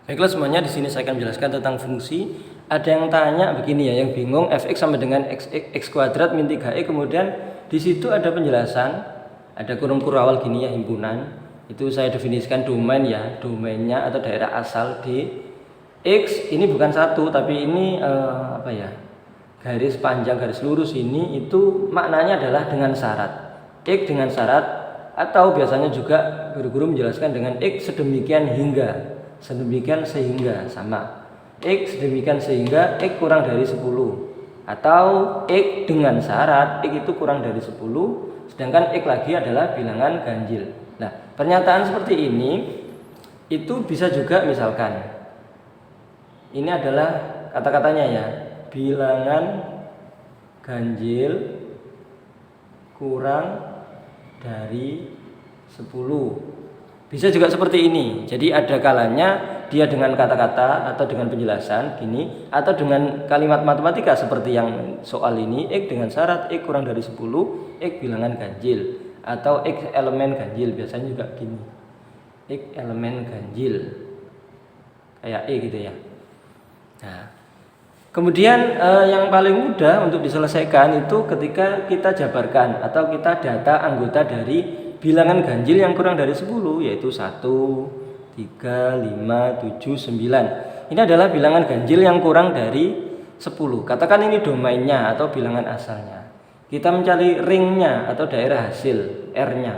Baiklah semuanya, di sini saya akan menjelaskan tentang fungsi. Ada yang tanya begini ya, yang bingung fx sama dengan x kuadrat min 3e, kemudian di situ ada penjelasan, ada kurung-kurung awal gini ya, himpunan. Itu saya definisikan domain ya, domainnya atau daerah asal di x ini bukan satu, tapi ini apa ya? Garis panjang, garis lurus ini itu maknanya adalah dengan syarat. X dengan syarat, atau biasanya juga guru-guru menjelaskan dengan x sedemikian hingga, sedemikian sehingga, sama. X sedemikian sehingga x kurang dari 10, atau x dengan syarat x itu kurang dari 10, sedangkan x lagi adalah bilangan ganjil. Nah, pernyataan seperti ini itu bisa juga misalkan ini adalah kata-katanya ya, bilangan ganjil kurang dari 10. Bisa juga seperti ini. Jadi ada kalanya dia dengan kata-kata atau dengan penjelasan gini, atau dengan kalimat matematika seperti yang soal ini, x dengan syarat x kurang dari 10, x bilangan ganjil, atau x elemen ganjil, biasanya juga gini, x elemen ganjil, kayak e gitu ya. Nah, kemudian yang paling mudah untuk diselesaikan itu ketika kita jabarkan atau kita data anggota dari bilangan ganjil yang kurang dari 10, yaitu 1, 3, 5, 7, 9. Ini adalah bilangan ganjil yang kurang dari 10. Katakan ini domainnya atau bilangan asalnya. Kita mencari ringnya atau daerah hasil R-nya.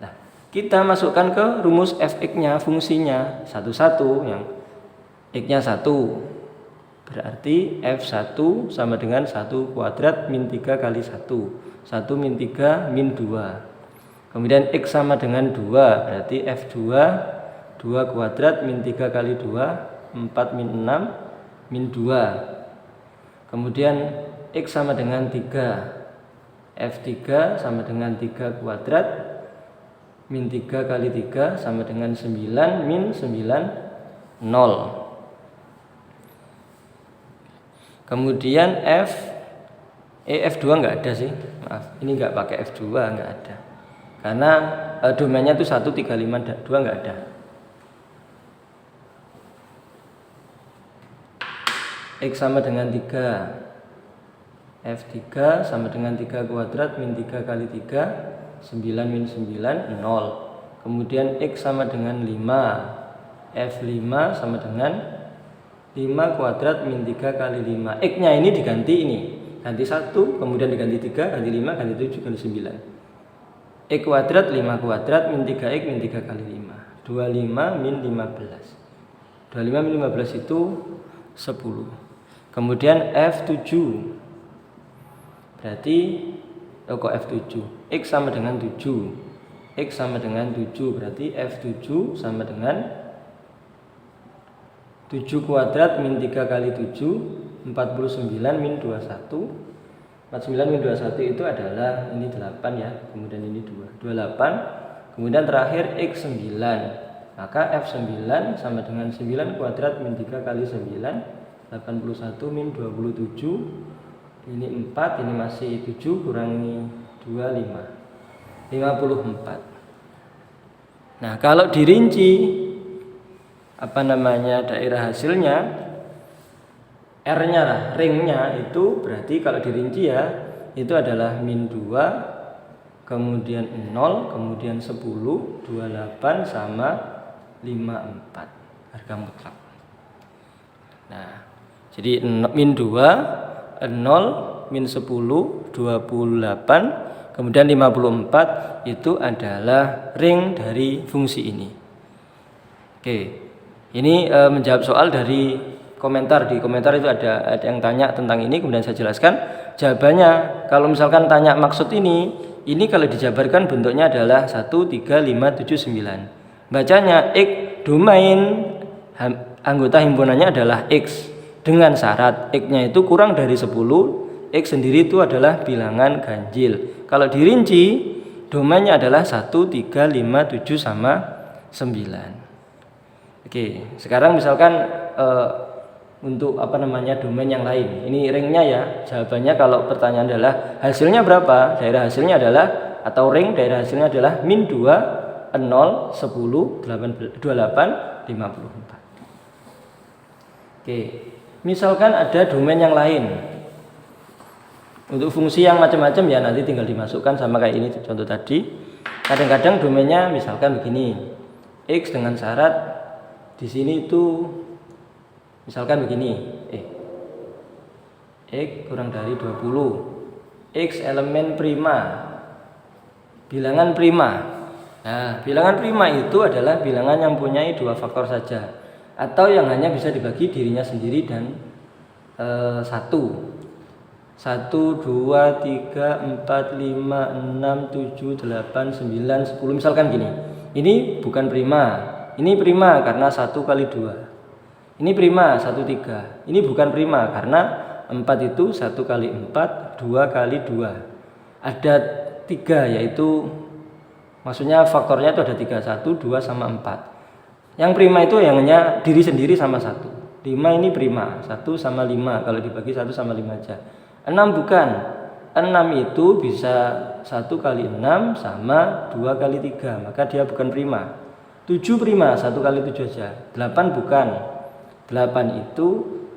Nah, kita masukkan ke rumus fx-nya, fungsinya 1, yang x-nya 1. Berarti F1 sama dengan 1 kuadrat min 3 kali 1. 1 min 3 min 2. Kemudian X sama dengan 2. Berarti F2 2 kuadrat min 3 kali 2. 4 min 6 min 2. Kemudian X sama dengan 3. F3 sama dengan 3 kuadrat min 3 kali 3 sama dengan 9 min 9 0. Kemudian F2 nggak ada sih, maaf, ini nggak pakai F2, nggak ada, karena domainnya itu 1, 3, 5, 2 nggak ada. X sama dengan 3, F3 sama dengan 3 kuadrat min 3 kali 3, 9 min 9 0. Kemudian X sama dengan 5, F5 sama dengan 5 kuadrat min 3 kali 5. X-nya ini diganti ini. Ganti 1, kemudian diganti 3, ganti 5, ganti 7, ganti 9. X kuadrat 5 kuadrat min 3X min 3 kali 5. 25 min 15. 25 min 15 itu 10. Kemudian F7. Berarti kok F7? X sama dengan 7. X sama dengan 7. Berarti F7 sama dengan 7 kuadrat min 3 kali 7, 49 min 21. 49 min 21 itu adalah ini 8 ya, kemudian ini 2, 28. Kemudian terakhir X9. Maka F9 sama dengan 9 kuadrat min 3 kali 9, 81 min 27. Ini 4, ini masih 7, kurangi 2, 5. 54. Nah, kalau dirinci daerah hasilnya, R-nya lah, ringnya itu berarti kalau dirinci ya, itu adalah min 2, kemudian 0, kemudian 10, 28 sama 54 harga mutlak. Nah, jadi min 2, 0, min 10, 28, kemudian 54 itu adalah ring dari fungsi ini. Oke. Ini menjawab soal dari komentar. Di komentar itu ada yang tanya tentang ini, kemudian saya jelaskan jawabannya. Kalau misalkan tanya maksud ini kalau dijabarkan bentuknya adalah 1, 3, 5, 7, 9. Bacanya X, domain anggota himpunannya adalah X dengan syarat X-nya itu kurang dari 10. X sendiri itu adalah bilangan ganjil. Kalau dirinci, domainnya adalah 1, 3, 5, 7 sama 9. Oke, sekarang misalkan untuk domain yang lain. Ini ringnya ya. Jawabannya kalau pertanyaan adalah hasilnya berapa? Daerah hasilnya adalah, atau ring daerah hasilnya adalah min 2, 0, 10, 28, 54. Oke, misalkan ada domain yang lain. Untuk fungsi yang macam-macam ya nanti tinggal dimasukkan sama kayak ini contoh tadi. Kadang-kadang domainnya misalkan begini. X dengan syarat di sini itu misalkan begini. X kurang dari 20. X elemen prima. Bilangan prima. Nah, bilangan prima itu adalah bilangan yang mempunyai 2 faktor saja, atau yang hanya bisa dibagi dirinya sendiri dan 1, 2, 3, 4, 5, 6, 7, 8, 9, 10. Misalkan gini. Ini bukan prima. Ini prima karena 1 kali 2. Ini prima 1, 3. Ini bukan prima karena 4 itu 1 kali 4, 2 kali 2. Ada 3 yaitu maksudnya faktornya itu ada 3, 1, 2 sama 4. Yang prima itu yang hanya diri sendiri sama 1. 5 ini prima, 1 sama 5 kalau dibagi 1 sama 5 aja. 6 bukan. 6 itu bisa 1 kali 6 sama 2 kali 3, maka dia bukan prima. 7 prima, 1 kali 7 aja. 8 bukan. 8 itu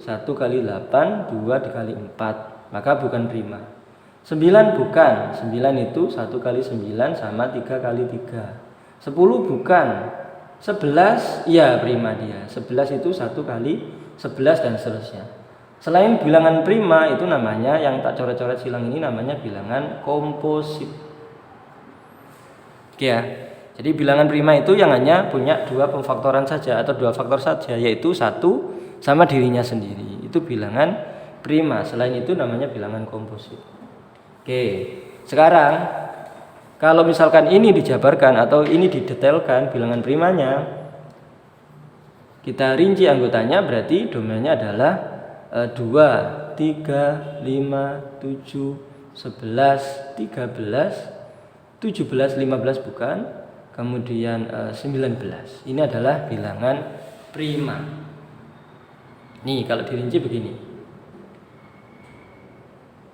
1 kali 8, 2 dikali 4, maka bukan prima. 9 bukan. 9 itu 1 kali 9 sama 3 kali 3. 10 bukan. 11 ya prima dia. 11 itu 1 kali 11 dan seterusnya. Selain bilangan prima itu namanya yang tak coret-coret silang ini namanya bilangan komposit. Oke ya. Jadi bilangan prima itu yang hanya punya 2 pemfaktoran saja atau 2 faktor saja, yaitu 1 sama dirinya sendiri. Itu bilangan prima. Selain itu namanya bilangan komposit. Oke. Sekarang kalau misalkan ini dijabarkan atau ini didetailkan bilangan primanya, kita rinci anggotanya, berarti domainnya adalah 2, 3, 5, 7, 11, 13, 17, 15 bukan, kemudian 19. Ini adalah bilangan prima. Nih kalau dirinci begini.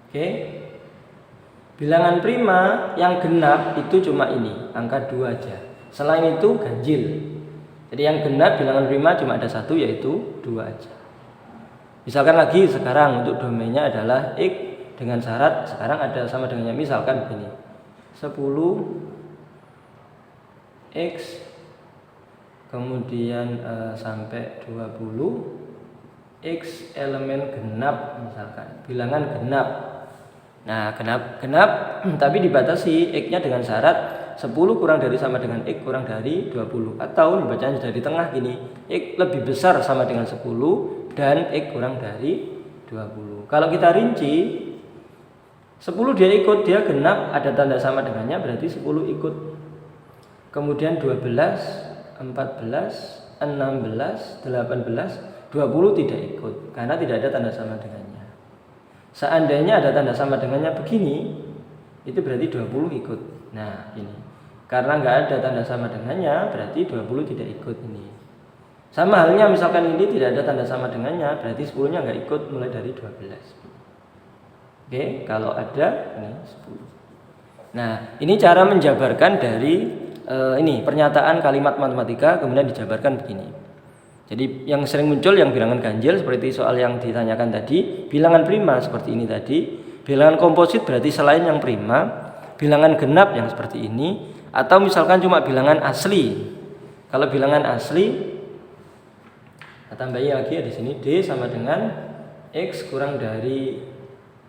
Oke. Bilangan prima yang genap itu cuma ini, angka 2 aja. Selain itu ganjil. Jadi yang genap bilangan prima cuma ada 1, yaitu 2 aja. Misalkan lagi sekarang untuk domainnya adalah X dengan syarat sekarang ada sama dengannya, misalkan begini. 10 X kemudian sampai 20 X elemen genap, misalkan bilangan genap. Nah, genap tapi dibatasi X-nya dengan syarat 10 kurang dari sama dengan X kurang dari 20, atau dibacanya dari tengah gini, X lebih besar sama dengan 10 dan X kurang dari 20. Kalau kita rinci 10 dia ikut, dia genap, ada tanda sama dengannya, berarti 10 ikut. Kemudian 12, 14, 16, 18, 20 tidak ikut karena tidak ada tanda sama dengannya. Seandainya ada tanda sama dengannya begini, itu berarti 20 ikut. Nah, ini. Karena nggak ada tanda sama dengannya, berarti 20 tidak ikut ini. Sama halnya misalkan ini tidak ada tanda sama dengannya, berarti 10-nya nggak ikut mulai dari 12. Oke, kalau ada ini 10. Nah, ini cara menjabarkan dari ini pernyataan kalimat matematika kemudian dijabarkan begini. Jadi yang sering muncul yang bilangan ganjil seperti soal yang ditanyakan tadi, bilangan prima seperti ini tadi, bilangan komposit berarti selain yang prima, bilangan genap yang seperti ini, atau misalkan cuma bilangan asli. Kalau bilangan asli, kita tambahin lagi ya di sini D sama dengan X kurang dari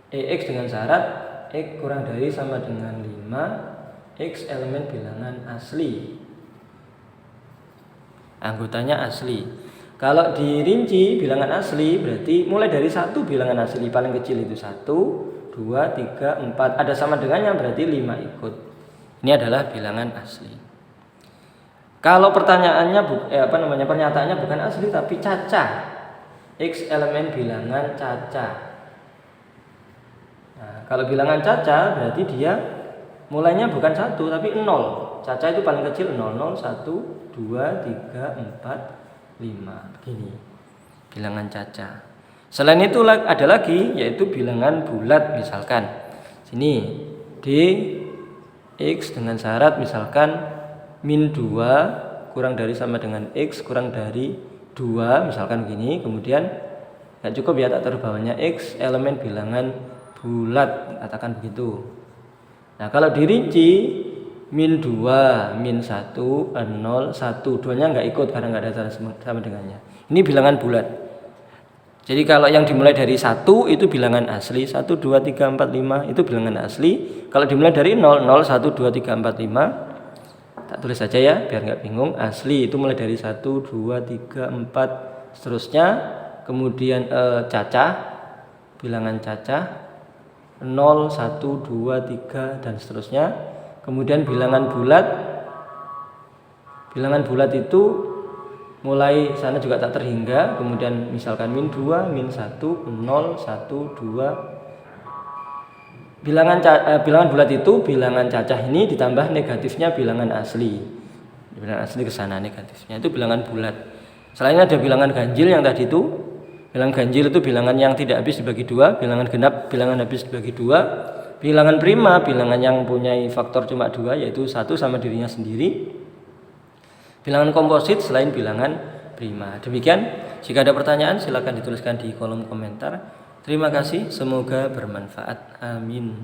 X dengan syarat X kurang dari sama dengan 5 X elemen bilangan asli. Anggotanya asli. Kalau dirinci bilangan asli berarti mulai dari 1 bilangan asli paling kecil itu 1, 2, 3, 4 ada sama dengannya berarti 5 ikut. Ini adalah bilangan asli. Kalau pertanyaannya pernyataannya bukan asli tapi cacah. X elemen bilangan cacah. Nah, kalau bilangan cacah berarti dia mulainya bukan 1 tapi 0. Cacah itu paling kecil 0, 0, 1, 2, 3, 4, 5. Begini bilangan cacah. Selain itu ada lagi yaitu bilangan bulat, misalkan sini D X dengan syarat misalkan min 2 kurang dari sama dengan X kurang dari 2, misalkan begini. Kemudian Nggak cukup ya tak taruh bawahnya X elemen bilangan bulat, katakan begitu. Nah kalau dirinci min 2, min 1, 0, 1, 2 nya nggak ikut karena nggak ada sama dengannya. Ini bilangan bulat. Jadi kalau yang dimulai dari 1 itu bilangan asli, 1, 2, 3, 4, 5 itu bilangan asli. Kalau dimulai dari 0, 0, 1, 2, 3, 4, 5, tak tulis saja ya biar nggak bingung. Asli itu mulai dari 1, 2, 3, 4 seterusnya. Kemudian cacah, bilangan cacah 0, 1, 2, 3 dan seterusnya. Kemudian bilangan bulat itu mulai sana juga tak terhingga, kemudian misalkan min 2, min 1, 0, 1, 2. Bilangan bulat itu bilangan cacah ini ditambah negatifnya bilangan asli. Bilangan asli ke sana negatifnya itu bilangan bulat. Selain ada bilangan ganjil yang tadi itu, bilangan ganjil itu bilangan yang tidak habis dibagi 2, bilangan genap bilangan habis dibagi 2, bilangan prima bilangan yang punya faktor cuma 2 yaitu 1 sama dirinya sendiri. Bilangan komposit selain bilangan prima. Demikian, jika ada pertanyaan silakan dituliskan di kolom komentar. Terima kasih, semoga bermanfaat. Amin.